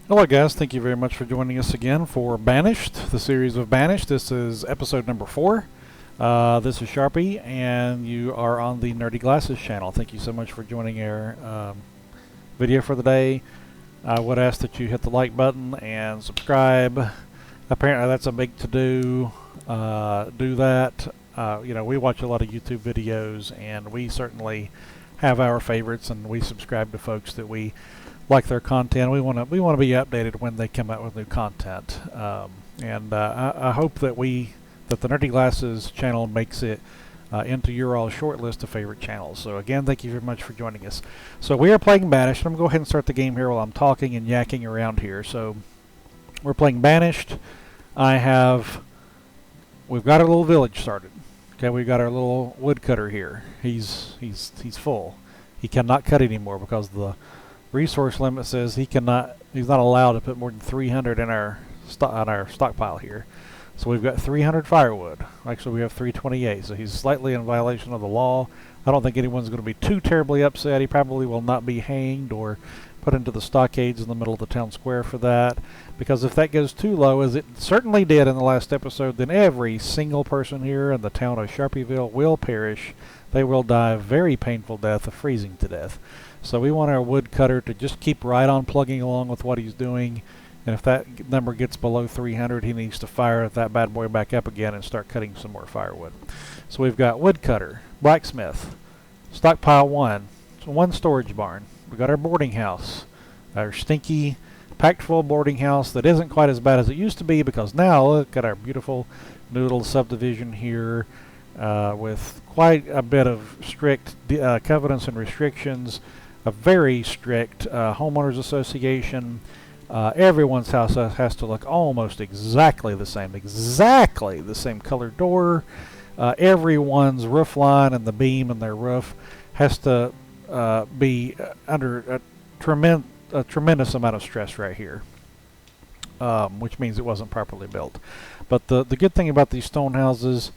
Hello guys, thank you very much for joining us again for Banished, the series of Banished. This is episode number 4. This is Sharpie, and you are on the Nerdy Glasses channel. Thank you so much for joining our video for the day. I would ask that you hit the like button and subscribe. Apparently that's a big to-do. Do that. We watch a lot of YouTube videos, and we certainly have our favorites, and we subscribe to folks that we like their content. We want to be updated when they come out with new content, I hope that the Nerdy Glasses channel makes it into your all short list of favorite channels. So again, thank you very much for joining us. So we are playing Banished. I'm going to go ahead and start the game here while I'm talking and yakking around here. So we're playing Banished. We've got our little village started. Okay, we've got our little woodcutter here. He's full. He cannot cut anymore because the resource limit says he's not allowed to put more than 300 in our stockpile here. So we've got 300 firewood. Actually, we have 328, so he's slightly in violation of the law. I don't think anyone's going to be too terribly upset. He probably will not be hanged or put into the stockades in the middle of the town square for that, because if that goes too low, as it certainly did in the last episode, then every single person here in the town of Sharpieville will perish. They will die a very painful death of freezing to death. So we want our woodcutter to just keep right on plugging along with what he's doing, and if that number gets below 300, he needs to fire that bad boy back up again and start cutting some more firewood. So we've got woodcutter, blacksmith, stockpile 1, so 1 storage barn. We've got our boarding house, our stinky, packed full boarding house that isn't quite as bad as it used to be, because now look at our beautiful new little subdivision here with quite a bit of strict covenants and restrictions. A very strict homeowners association. Everyone's house has to look almost exactly the same color door. Everyone's roof line and the beam in their roof has to be under a tremendous amount of stress right here, which means it wasn't properly built. But the good thing about these stone houses,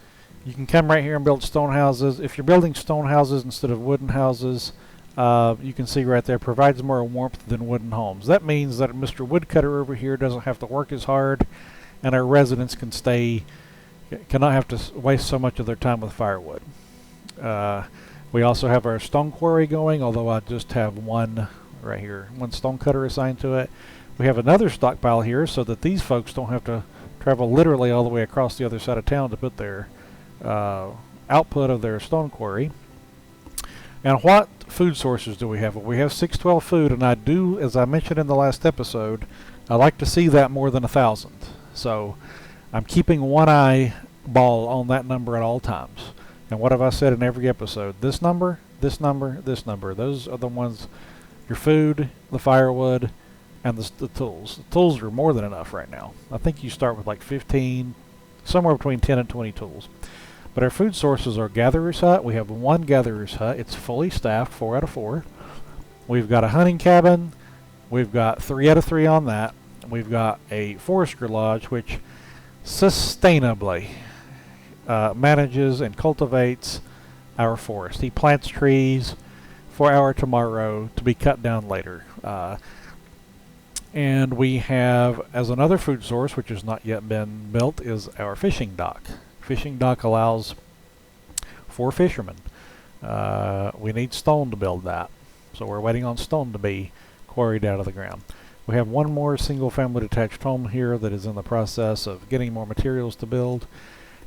you can come right here and build stone houses. If you're building stone houses instead of wooden houses, you can see right there, provides more warmth than wooden homes. That means that Mr. Woodcutter over here doesn't have to work as hard, and our residents cannot have to waste so much of their time with firewood. We also have our stone quarry going, although I just have one right here, one stone cutter assigned to it. We have another stockpile here so that these folks don't have to travel literally all the way across the other side of town to put their output of their stone quarry. And what food sources do we have? Well, we have 612 food, and as I mentioned in the last episode, I like to see that more than 1,000. So I'm keeping one eyeball on that number at all times. And what have I said in every episode? This number, this number, this number. Those are the ones, your food, the firewood, and the tools. The tools are more than enough right now. I think you start with like 15, somewhere between 10 and 20 tools. But our food sources are Gatherer's Hut. We have 1 Gatherer's Hut. It's fully staffed, 4 out of 4. We've got a hunting cabin. We've got 3 out of 3 on that. We've got a forester lodge, which sustainably manages and cultivates our forest. He plants trees for our tomorrow to be cut down later. And we have, as another food source, which has not yet been built, is our fishing dock. Fishing dock allows 4 fishermen. We need stone to build that, so we're waiting on stone to be quarried out of the ground. We have 1 more single-family detached home here that is in the process of getting more materials to build,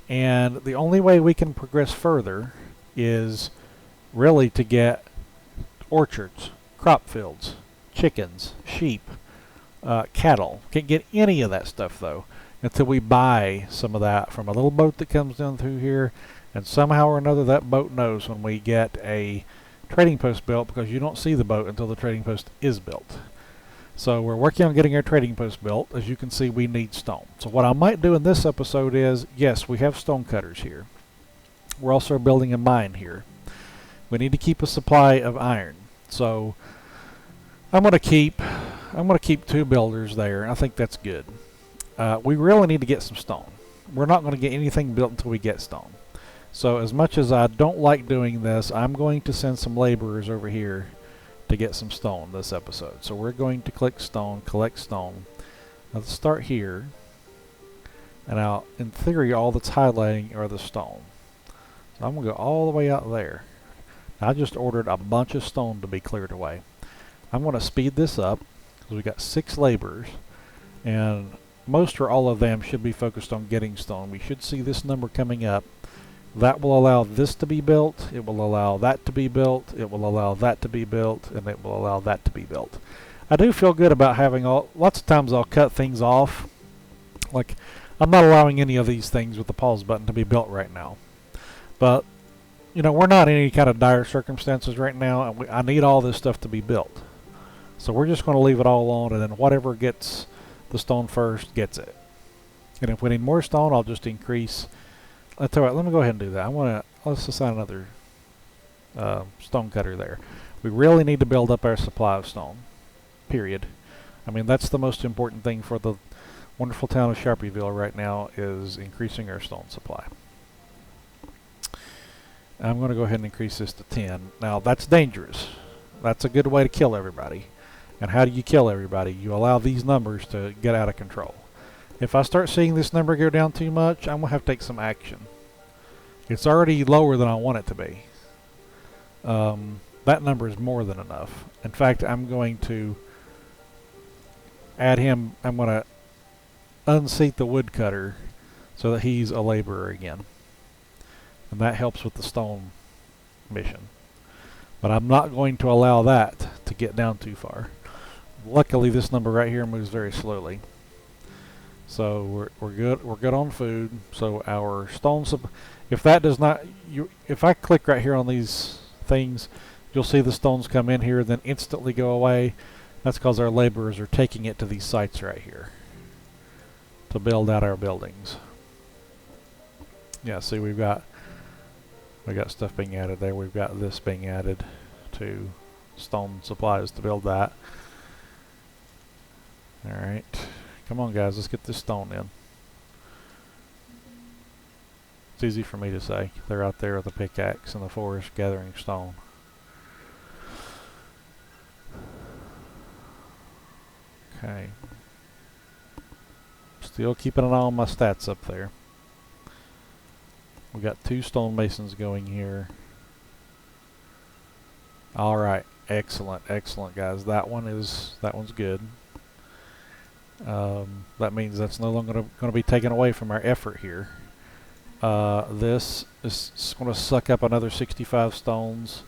and the only way we can progress further is really to get orchards, crop fields, chickens, sheep, cattle. Can't get any of that stuff though until we buy some of that from a little boat that comes down through here, and somehow or another that boat knows when we get a trading post built, because you don't see the boat until the trading post is built. So we're working on getting our trading post built. As you can see, we need stone. So what I might do in this episode is, yes, we have stone cutters here. We're also building a mine here. We need to keep a supply of iron. So I'm going to keep 2 builders there, and I think that's good. We really need to get some stone. We're not going to get anything built until we get stone. So as much as I don't like doing this, I'm going to send some laborers over here to get some stone this episode. So we're going to click stone, collect stone. Let's start here. And now, in theory, all that's highlighting are the stone. So I'm going to go all the way out there. Now, I just ordered a bunch of stone to be cleared away. I'm going to speed this up because we got 6 laborers, and most or all of them should be focused on getting stone. We should see this number coming up. That will allow this to be built, it will allow that to be built, it will allow that to be built, and it will allow that to be built. I do feel good about having lots of times I'll cut things off. Like, I'm not allowing any of these things with the pause button to be built right now. But, you know, we're not in any kind of dire circumstances right now, and I need all this stuff to be built. So we're just going to leave it all on, and then whatever gets the stone first gets it. And if we need more stone, I'll just increase. I'll tell you what, let me go ahead and do that. Let's assign another stone cutter there. We really need to build up our supply of stone. Period. I mean, that's the most important thing for the wonderful town of Sharpieville right now, is increasing our stone supply. I'm going to go ahead and increase this to 10. Now, that's dangerous. That's a good way to kill everybody. And how do you kill everybody? You allow these numbers to get out of control. If I start seeing this number go down too much, I'm going to have to take some action. It's already lower than I want it to be. That number is more than enough. In fact, I'm going to add him. I'm going to unseat the woodcutter so that he's a laborer again. And that helps with the stone mission. But I'm not going to allow that to get down too far. Luckily, this number right here moves very slowly. So we're good. We're good on food. So our stone if that does not, if I click right here on these things, you'll see the stones come in here, then instantly go away. That's because our laborers are taking it to these sites right here to build out our buildings. Yeah, see, we got stuff being added there. We've got this being added to stone supplies to build that. All right. Come on, guys, let's get this stone in. It's easy for me to say. They're out there with a pickaxe in the forest gathering stone. Okay. Still keeping an eye on my stats up there. We got 2 stonemasons going here. All right. Excellent, excellent, guys. That one's good. That means that's no longer going to be taken away from our effort here. This is going to suck up another 65 stones.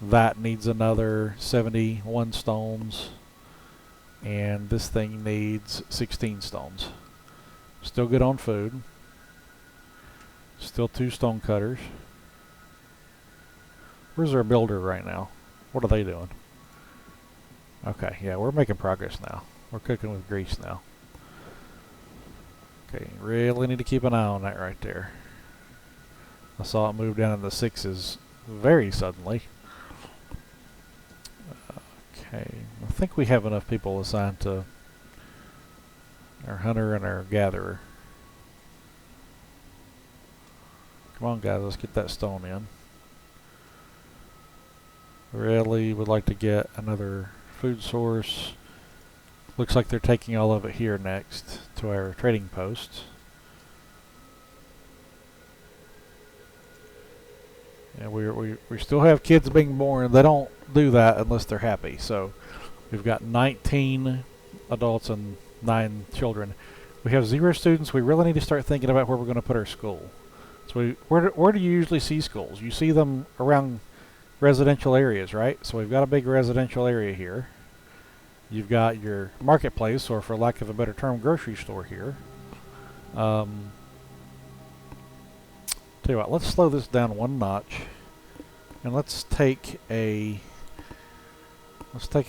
That needs another 71 stones. And this thing needs 16 stones. Still good on food. Still 2 stone cutters. Where's our builder right now? What are they doing? Okay, yeah, we're making progress now. We're cooking with grease now. Okay, really need to keep an eye on that right there. I saw it move down in the 6s very suddenly. Okay, I think we have enough people assigned to our hunter and our gatherer. Come on, guys, let's get that stone in. Really would like to get another food source. Looks like they're taking all of it here next to our trading post. And we still have kids being born. They don't do that unless they're happy. So we've got 19 adults and 9 children. We have 0 students. We really need to start thinking about where we're going to put our school. So where do you usually see schools? You see them around residential areas, right? So we've got a big residential area here. You've got your marketplace, or for lack of a better term, grocery store here. Tell you what, let's slow this down 1 notch, and let's take a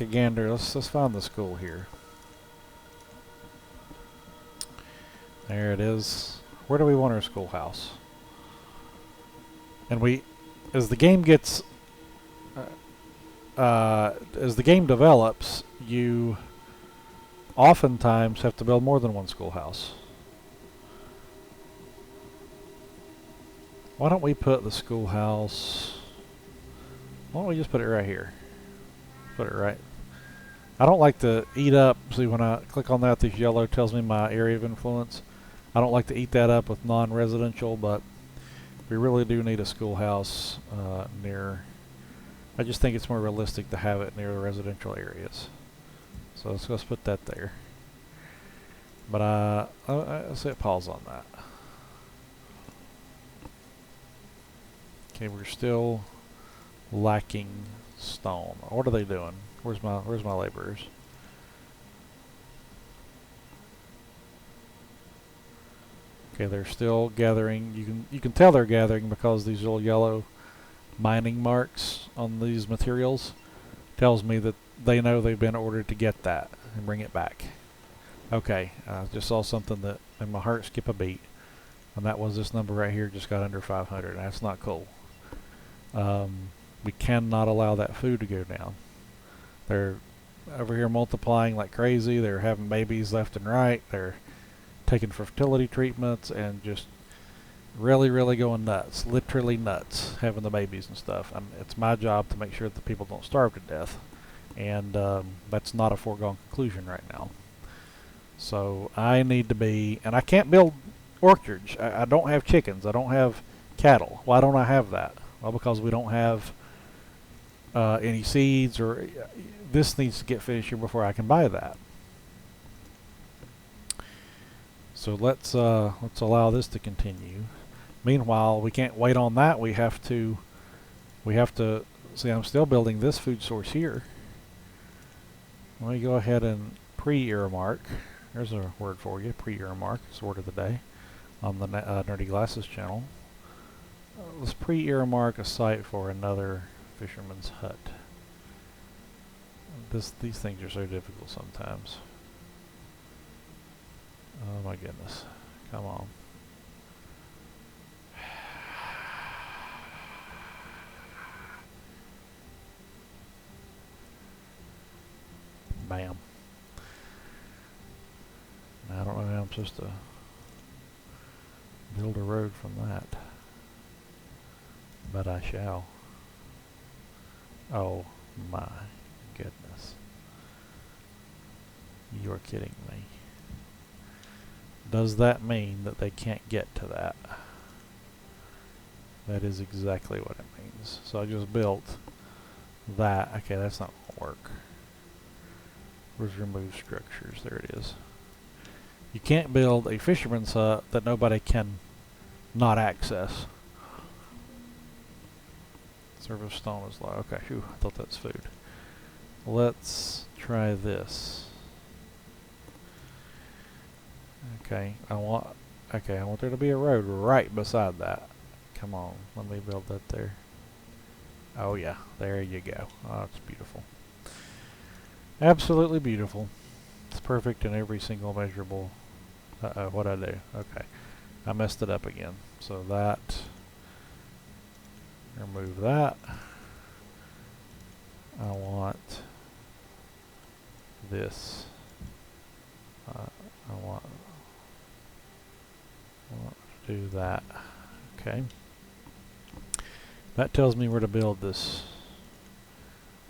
gander. Let's find the school here. There it is. Where do we want our schoolhouse? And as the game gets, as the game develops, you oftentimes have to build more than 1 schoolhouse. Why don't we put the schoolhouse, why don't we just put it right here? Put it right. I don't like to eat up. See, when I click on that, this yellow tells me my area of influence. I don't like to eat that up with non-residential, but we really do need a schoolhouse near. I just think it's more realistic to have it near the residential areas. So let's put that there. But I'll say pause on that. Okay, we're still lacking stone. What are they doing? Where's my laborers? Okay, they're still gathering. You can tell they're gathering because these little yellow mining marks on these materials tells me that they know they've been ordered to get that and bring it back. Okay, I just saw something that made my heart skip a beat, and that was this number right here just got under 500. That's not cool. We cannot allow that food to go down. They're over here multiplying like crazy. They're having babies left and right. They're taking fertility treatments and just really, really going nuts. Literally nuts, having the babies and stuff. It's my job to make sure that the people don't starve to death. And that's not a foregone conclusion right now. So I need to be, and I can't build orchards. I don't have chickens. I don't have cattle. Why don't I have that? Well, because we don't have any seeds, or this needs to get finished here before I can buy that. So let's allow this to continue. Meanwhile, we can't wait on that. We have to see. I'm still building this food source here. Let me go ahead and pre-earmark. There's a word for you. Pre-earmark is the word of the day on the Nerdy Glasses channel. Let's pre-earmark a site for another Fisherman's Hut. These things are so difficult sometimes. Oh my goodness. Come on. Bam. Now, I don't know how I'm supposed to build a road from that, but I shall. Oh my goodness. You're kidding me. Does that mean that they can't get to that? That is exactly what it means. So I just built that. Okay, that's not going to work. Where's remove structures? There it is. You can't build a fisherman's hut that nobody can not access. Service stone is low. Okay, phew, I thought that's food. Let's try this. Okay, I want there to be a road right beside that. Come on, let me build that there. Oh yeah, there you go. Oh, it's beautiful. Absolutely beautiful. It's perfect in every single measurable. What'd I do? Okay, I messed it up again. So that, remove that. I want this. I want to do that. Okay. That tells me where to build this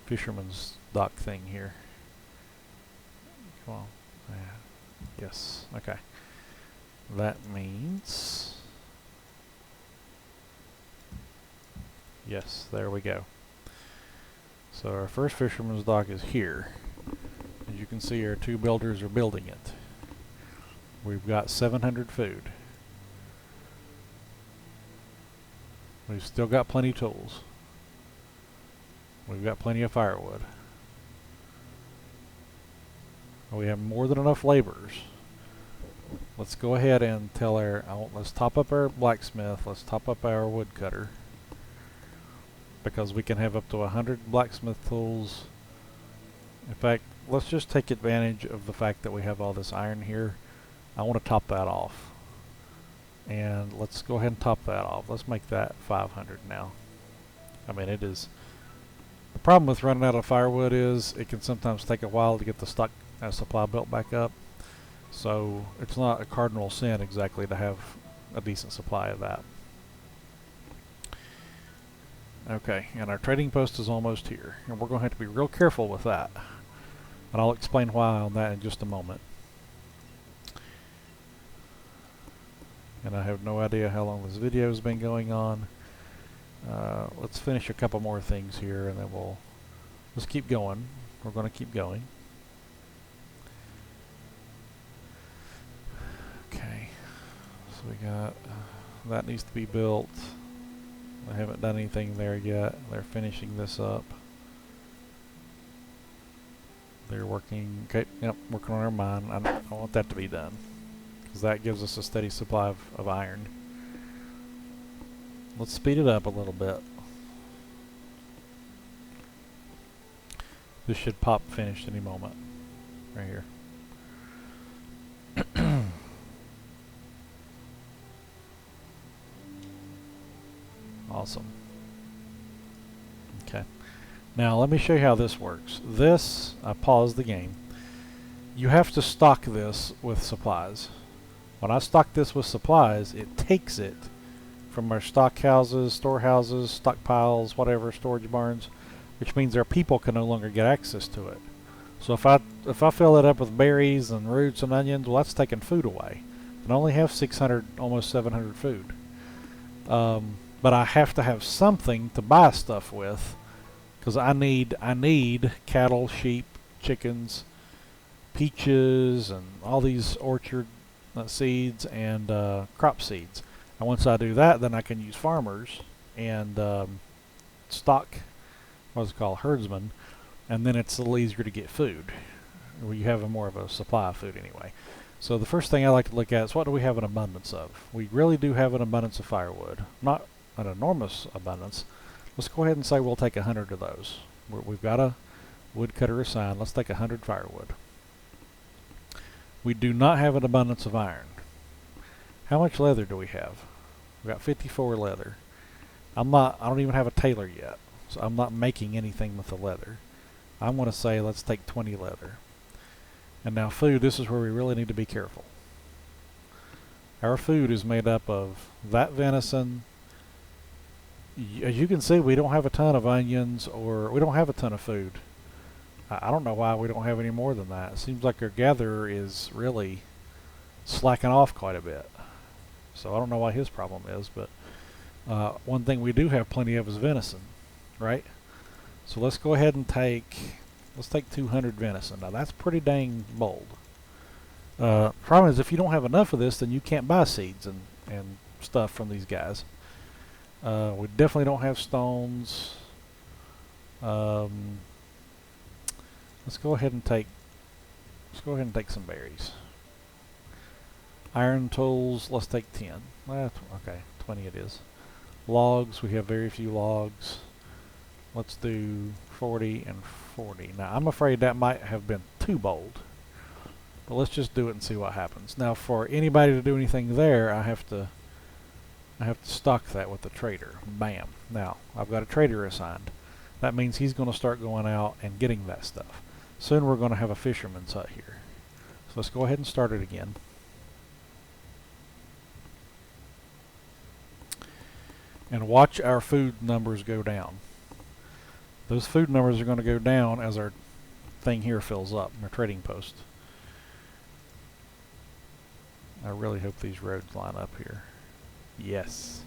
fisherman's dock thing here. Come on. Yes. Okay. That means... Yes, there we go. So our first fisherman's dock is here. As you can see, our two builders are building it. We've got 700 food. We've still got plenty of tools. We've got plenty of firewood. We have more than enough laborers. Let's go ahead and tell let's top up our blacksmith. Let's top up our woodcutter. Because we can have up to 100 blacksmith tools. In fact, let's just take advantage of the fact that we have all this iron here. I want to top that off. And let's go ahead and top that off. Let's make that 500 now. I mean, it is... The problem with running out of firewood is it can sometimes take a while to get the stock supply built back up. So it's not a cardinal sin exactly to have a decent supply of that. Okay, and our trading post is almost here, and we're going to have to be real careful with that. And I'll explain why on that in just a moment. And I have no idea how long this video has been going on. Let's finish a couple more things here, and then let's keep going. We're going to keep going. Okay, so we got that needs to be built. I haven't done anything there yet. They're finishing this up. They're working, okay, yep, working on our mine. I want that to be done, because that gives us a steady supply of iron. Let's speed it up a little bit. This should pop finished any moment. Right here. Awesome. Okay. Now let me show you how this works. This, I paused the game. You have to stock this with supplies. When I stock this with supplies, it takes it from our stock houses, storehouses, stockpiles, whatever, storage barns, which means our people can no longer get access to it. So if I fill it up with berries and roots and onions, well, that's taking food away. And I only have 600, almost 700 food. But I have to have something to buy stuff with, because I need cattle, sheep, chickens, peaches, and all these orchard seeds and crop seeds. And once I do that, then I can use farmers and stock, what's it called, herdsmen, and then it's a little easier to get food. Well, you have more of a supply of food anyway. So the first thing I like to look at is, what do we have an abundance of? We really do have an abundance of firewood. Not an enormous abundance. Let's go ahead and say we'll take 100 of those. We've got a woodcutter assigned. Let's take 100 firewood. We do not have an abundance of iron. How much leather do we have? We've got 54 leather. I don't even have a tailor yet, so I'm not making anything with the leather. I'm going to say let's take 20 leather. And now food, this is where we really need to be careful. Our food is made up of that venison. As you can see, we don't have a ton of onions, or we don't have a ton of food. I don't know why we don't have any more than that. It seems like our gatherer is really slacking off quite a bit. So I don't know why his problem is, but one thing we do have plenty of is venison, right? So let's go ahead and let's take 200 venison. Now that's pretty dang bold. Problem is, if you don't have enough of this, then you can't buy seeds and stuff from these guys. We definitely don't have stones. Let's go ahead and take some berries. Iron tools, let's take 10. Okay, 20 it is. Logs, we have very few logs. Let's do 40 and 40. Now I'm afraid that might have been too bold, but let's just do it and see what happens. Now for anybody to do anything there, I have to stock that with the trader. Bam. Now I've got a trader assigned. That means he's going to start going out and getting that stuff. Soon we're going to have a Fisherman Site here. So let's go ahead and start it again. And watch our food numbers go down. Those food numbers are going to go down as our thing here fills up, our trading post. I really hope these roads line up here. Yes.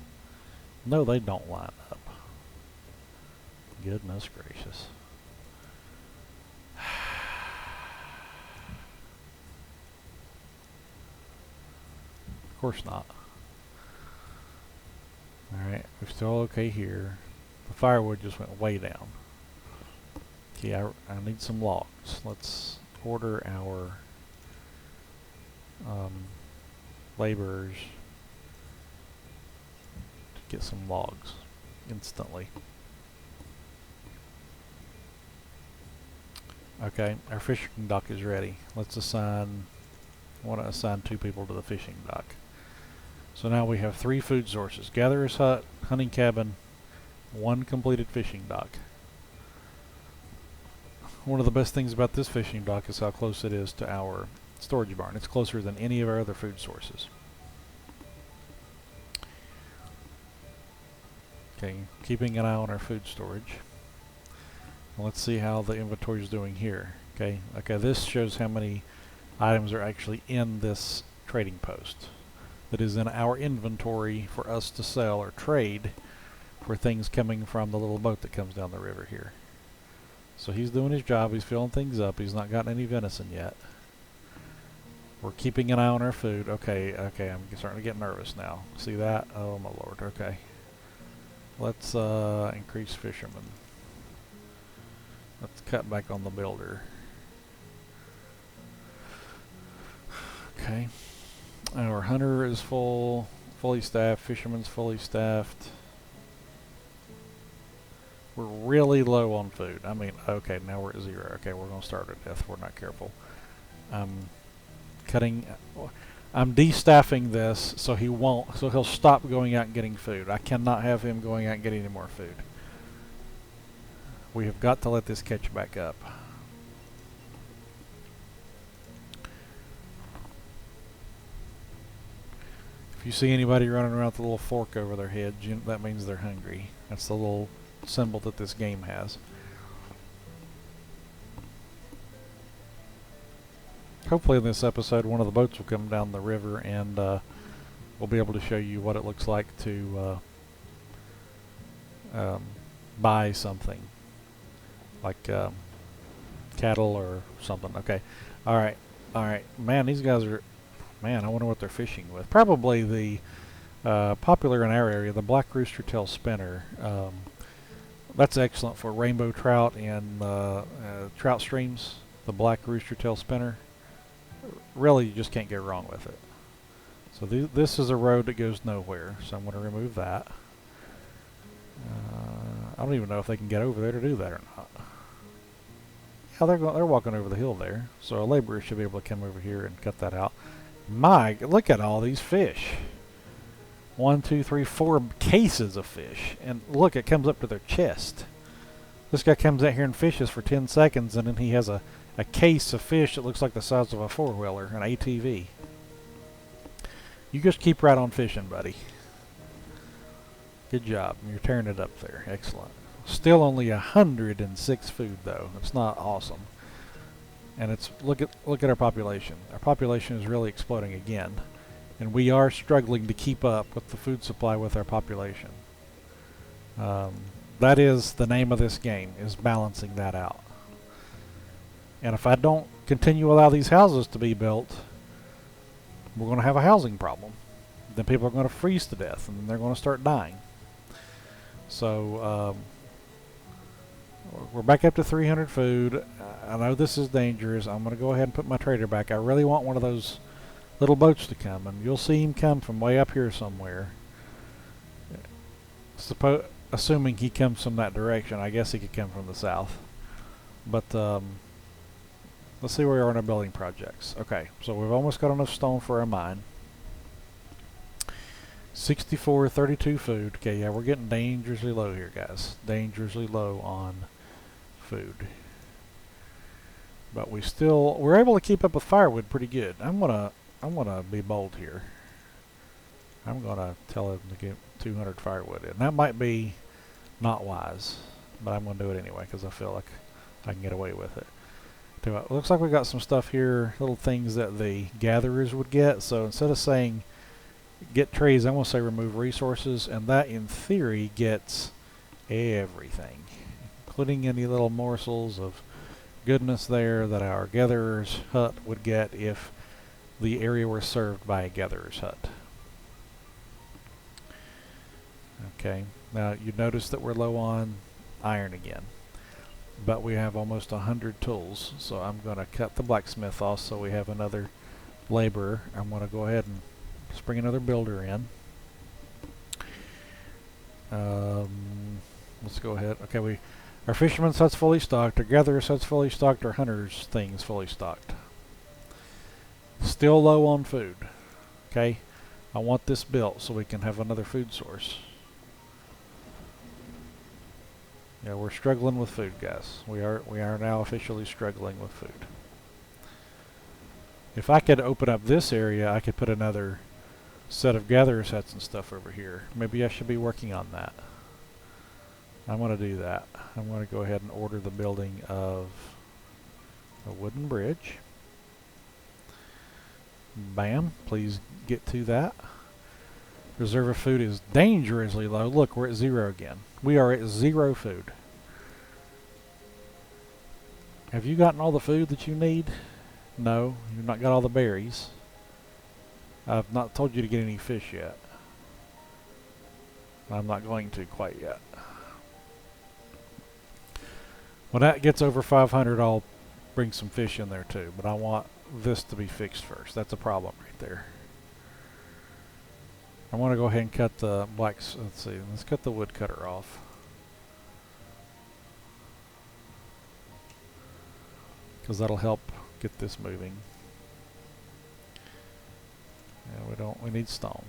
No, they don't line up. Goodness gracious. Of course not. Alright, we're still okay here. The firewood just went way down. Okay, I need some logs. Let's order our laborers to get some logs instantly. Okay, our fishing dock is ready. I want to assign 2 people to the fishing dock. So now we have 3 food sources: gatherer's hut, hunting cabin, 1 completed fishing dock. One of the best things about this fishing dock is how close it is to our storage barn. It's closer than any of our other food sources. Okay, keeping an eye on our food storage. Let's see how the inventory is doing here. Okay, this shows how many items are actually in this trading post that is in our inventory for us to sell or trade for things coming from the little boat that comes down the river here. So he's doing his job, he's filling things up, he's not gotten any venison yet. We're keeping an eye on our food. Okay, I'm starting to get nervous now. See that? Oh my lord, okay. Let's increase fishermen. Let's cut back on the builder. Okay. Our hunter is fully staffed. Fisherman's fully staffed. We're really low on food. I mean, okay, now we're at 0. Okay, we're going to starve to death if we're not careful. I'm de-staffing this so he'll stop going out and getting food. I cannot have him going out and getting any more food. We have got to let this catch back up. If you see anybody running around with a little fork over their head, that means they're hungry. That's the little symbol that this game has. Hopefully in this episode one of the boats will come down the river and we'll be able to show you what it looks like to buy something like cattle or something. Okay, all right. Man, these guys are, man, I wonder what they're fishing with. Probably the popular in our area, the black rooster tail spinner. That's excellent for rainbow trout and trout streams. The black rooster tail spinner. Really, you just can't go wrong with it. So this is a road that goes nowhere, so I'm going to remove that. I don't even know if they can get over there to do that or not. Yeah, they're walking over the hill there, so a laborer should be able to come over here and cut that out. Look at all these fish. 1, 2, 3, 4 cases of fish, and look, it comes up to their chest. This guy comes out here and fishes for 10 seconds, and then he has a case of fish that looks like the size of a 4-wheeler, an ATV. You just keep right on fishing, buddy. Good job. You're tearing it up there. Excellent. Still only 106 food, though. It's not awesome. And it's look at our population. Our population is really exploding again, and we are struggling to keep up with the food supply with our population. That is the name of this game, is balancing that out. And if I don't continue to allow these houses to be built, we're going to have a housing problem. Then people are going to freeze to death, and they're going to start dying. So we're back up to 300 food. I know this is dangerous. I'm going to go ahead and put my trader back. I really want one of those little boats to come, and you'll see him come from way up here somewhere. Assuming he comes from that direction. I guess he could come from the south. But let's see where we are in our building projects. Okay, so we've almost got enough stone for our mine. 64, 32 food. Okay, yeah, we're getting dangerously low here, guys. Dangerously low on food. But we're able to keep up with firewood pretty good. I'm gonna be bold here. I'm gonna tell him to get 200 firewood in. That might be not wise, but I'm gonna do it anyway because I feel like I can get away with it. It looks like we got some stuff here, little things that the gatherers would get. So instead of saying get trees, I'm going to say remove resources, and that in theory gets everything, including any little morsels of goodness there that our gatherer's hut would get if the area were served by a gatherer's hut. Okay, now you notice that we're low on iron again, but we have almost 100 tools, so I'm going to cut the blacksmith off so we have another laborer. I'm going to go ahead and just bring another builder in. Let's go ahead. Okay, our fisherman's hut's fully stocked, our gatherer's hut's fully stocked, our hunter's thing's fully stocked. Still low on food. Okay, I want this built so we can have another food source. Yeah, we're struggling with food, guys. We are now officially struggling with food. If I could open up this area, I could put another set of gatherers huts and stuff over here. Maybe I should be working on that. I'm going to do that. I'm going to go ahead and order the building of a wooden bridge. Bam, please get to that. Reserve of food is dangerously low. Look, we're at 0 again. We are at 0 food. Have you gotten all the food that you need? No, you've not got all the berries. I've not told you to get any fish yet. I'm not going to quite yet. When that gets over 500, I'll bring some fish in there too, but I want this to be fixed first. That's a problem right there. I want to go ahead and cut the let's see, let's cut the wood cutter off. Because that'll help get this moving. Yeah, we need stone.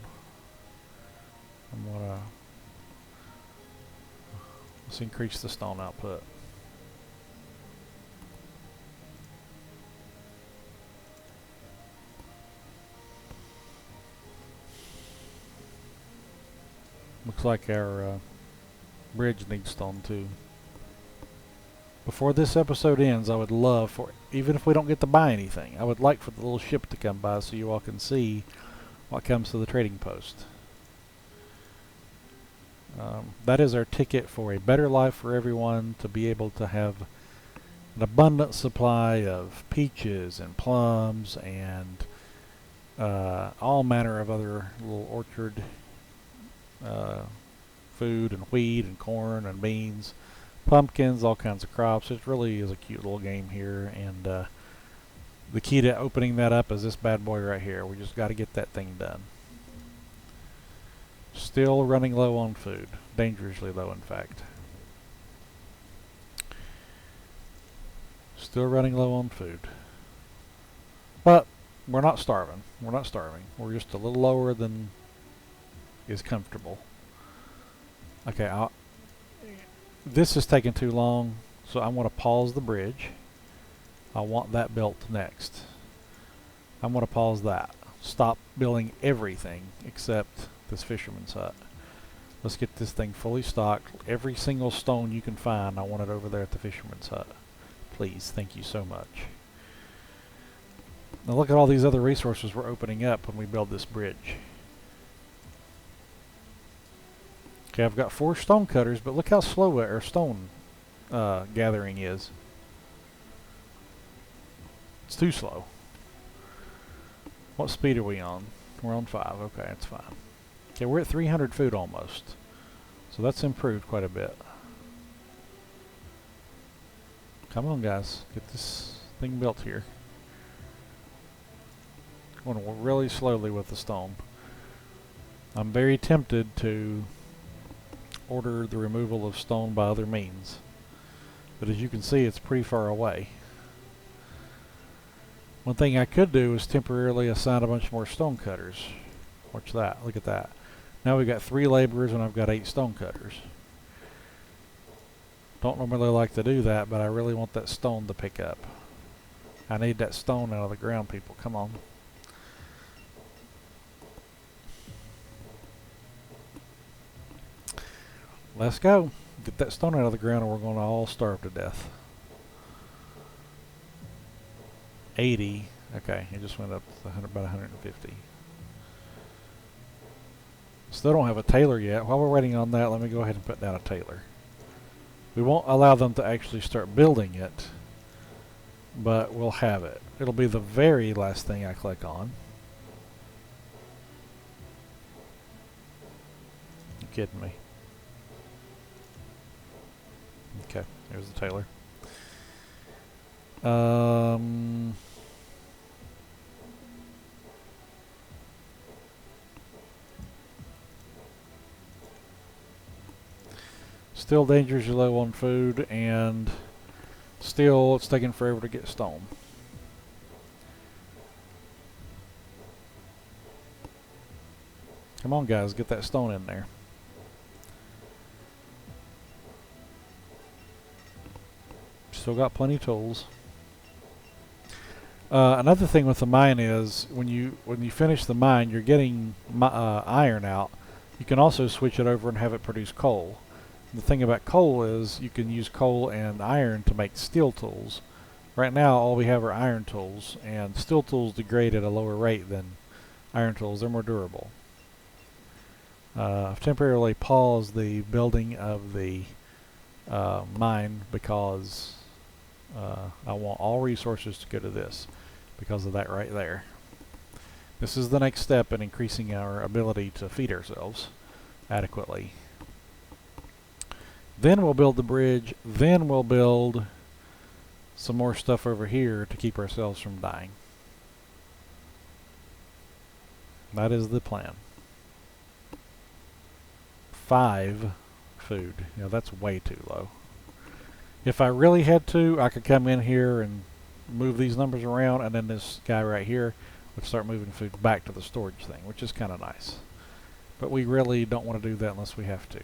Let's increase the stone output. Looks like our bridge needs stone too. Before this episode ends, I would love for, even if we don't get to buy anything, I would like for the little ship to come by so you all can see what comes to the trading post. That is our ticket for a better life for everyone, to be able to have an abundant supply of peaches and plums and all manner of other little orchard food and wheat and corn and beans, pumpkins, all kinds of crops. It really is a cute little game here, and the key to opening that up is this bad boy right here. We just got to get that thing done. Still running low on food. Dangerously low, in fact. Still running low on food. But we're not starving. We're not starving. We're just a little lower than is comfortable. Okay, this is taking too long, so I want to pause the bridge. I want that built next. I want to pause that. Stop building everything except this Fisherman's Hut. Let's get this thing fully stocked. Every single stone you can find, I want it over there at the Fisherman's Hut. Please, thank you so much. Now look at all these other resources we're opening up when we build this bridge. Okay, I've got 4 stone cutters, but look how slow our stone gathering is. It's too slow. What speed are we on? We're on 5. Okay, that's fine. Okay, we're at 300 food almost. So that's improved quite a bit. Come on, guys. Get this thing built here. Going really slowly with the stone. I'm very tempted to order the removal of stone by other means, but as you can see, it's pretty far away. One thing I could do is temporarily assign a bunch more stone cutters. Watch that. Look at that. Now we've got 3 laborers and I've got 8 stone cutters. Don't normally like to do that, but I really want that stone to pick up. I need that stone out of the ground, people. Come on. Let's go. Get that stone out of the ground or we're going to all starve to death. 80. Okay, it just went up to about 150. Still don't have a tailor yet. While we're waiting on that, let me go ahead and put down a tailor. We won't allow them to actually start building it, but we'll have it. It'll be the very last thing I click on. You kidding me? Okay, there's the tailor. Still dangerously low on food, and still it's taking forever to get stone. Come on, guys, get that stone in there. Still got plenty of tools. Another thing with the mine is when you finish the mine, you're getting iron out. You can also switch it over and have it produce coal. The thing about coal is you can use coal and iron to make steel tools. Right now all we have are iron tools, and steel tools degrade at a lower rate than iron tools. They're more durable. I've temporarily paused the building of the mine because I want all resources to go to this because of that right there. This is the next step in increasing our ability to feed ourselves adequately. Then we'll build the bridge, then we'll build some more stuff over here to keep ourselves from dying. That is the plan. 5 food. You know, that's way too low. If I really had to, I could come in here and move these numbers around, and then this guy right here would start moving food back to the storage thing, which is kind of nice. But we really don't want to do that unless we have to.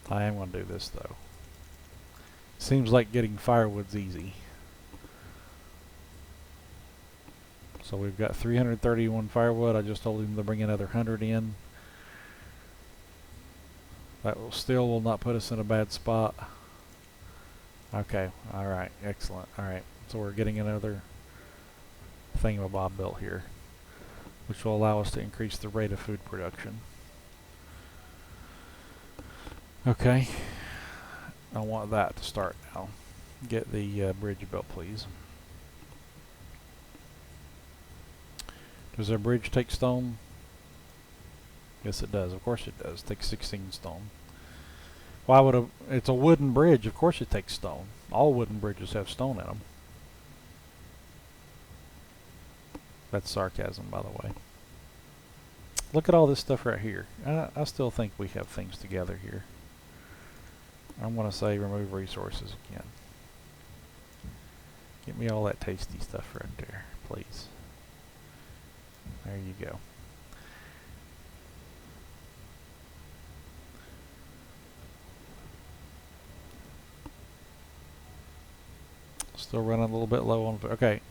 I am going to do this though. Seems like getting firewood's easy. So we've got 331 firewood. I just told him to bring another 100 in. That will not put us in a bad spot. Okay, alright, excellent. Alright, so we're getting another thingamabob built here, which will allow us to increase the rate of food production. Okay, I want that to start now. Get the bridge built, please. Does our bridge take stone? Yes, it does. Of course it does. It takes 16 stone. Why would it's a wooden bridge. Of course it takes stone. All wooden bridges have stone in them. That's sarcasm, by the way. Look at all this stuff right here. I still think we have things together here. I'm going to say remove resources again. Get me all that tasty stuff right there, please. There you go. Still running a little bit low on... Okay.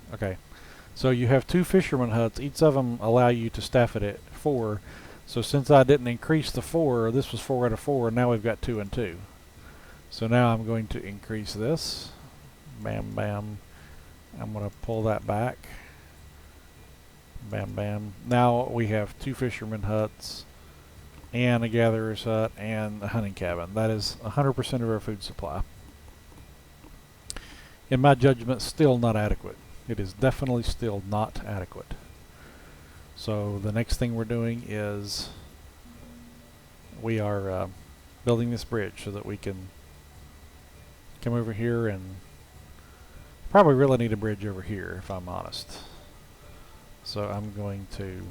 So you have 2 fisherman huts. Each of them allow you to staff it at 4. So since I didn't increase the 4, this was 4 out of 4, and now we've got 2 and 2. So now I'm going to increase this. Bam, bam. I'm going to pull that back. Bam, bam. Now we have 2 fisherman huts and a gatherer's hut and a hunting cabin. That is 100% of our food supply. In my judgment, still not adequate. It is definitely still not adequate. So the next thing we're doing is we are building this bridge so that we can come over here, and probably really need a bridge over here if I'm honest. So I'm going to,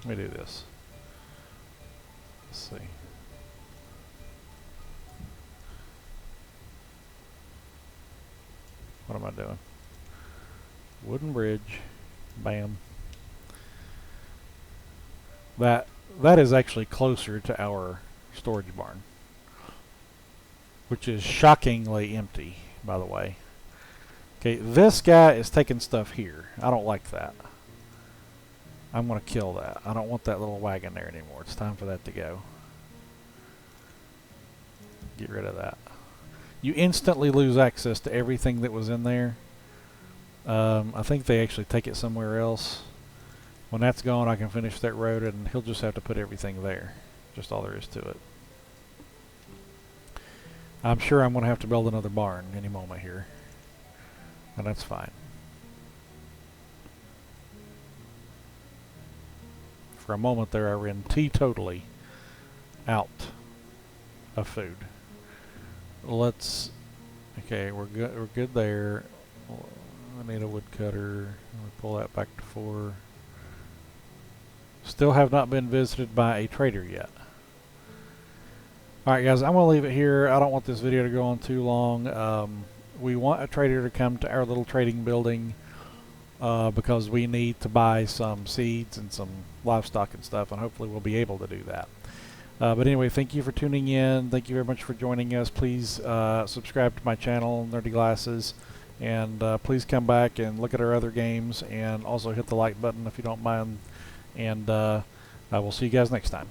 let me do this. Let's see. What am I doing? Wooden bridge. Bam. That is actually closer to our storage barn, which is shockingly empty, by the way. Okay, this guy is taking stuff here. I don't like that. I'm going to kill that. I don't want that little wagon there anymore. It's time for that to go. Get rid of that. You instantly lose access to everything that was in there. I think they actually take it somewhere else. When that's gone, I can finish that road, and he'll just have to put everything there. Just all there is to it. I'm sure I'm going to have to build another barn any moment here. And that's fine. For a moment there, I ran teetotally out of food. Let's... Okay, we're good there. I need a woodcutter. I'll pull that back to 4. Still have not been visited by a trader yet. Alright guys, I'm going to leave it here. I don't want this video to go on too long. We want a trader to come to our little trading building because we need to buy some seeds and some livestock and stuff, and hopefully we'll be able to do that. But anyway, thank you for tuning in. Thank you very much for joining us. Please subscribe to my channel, Nerdy Glasses, and please come back and look at our other games, and also hit the like button if you don't mind. And I will see you guys next time.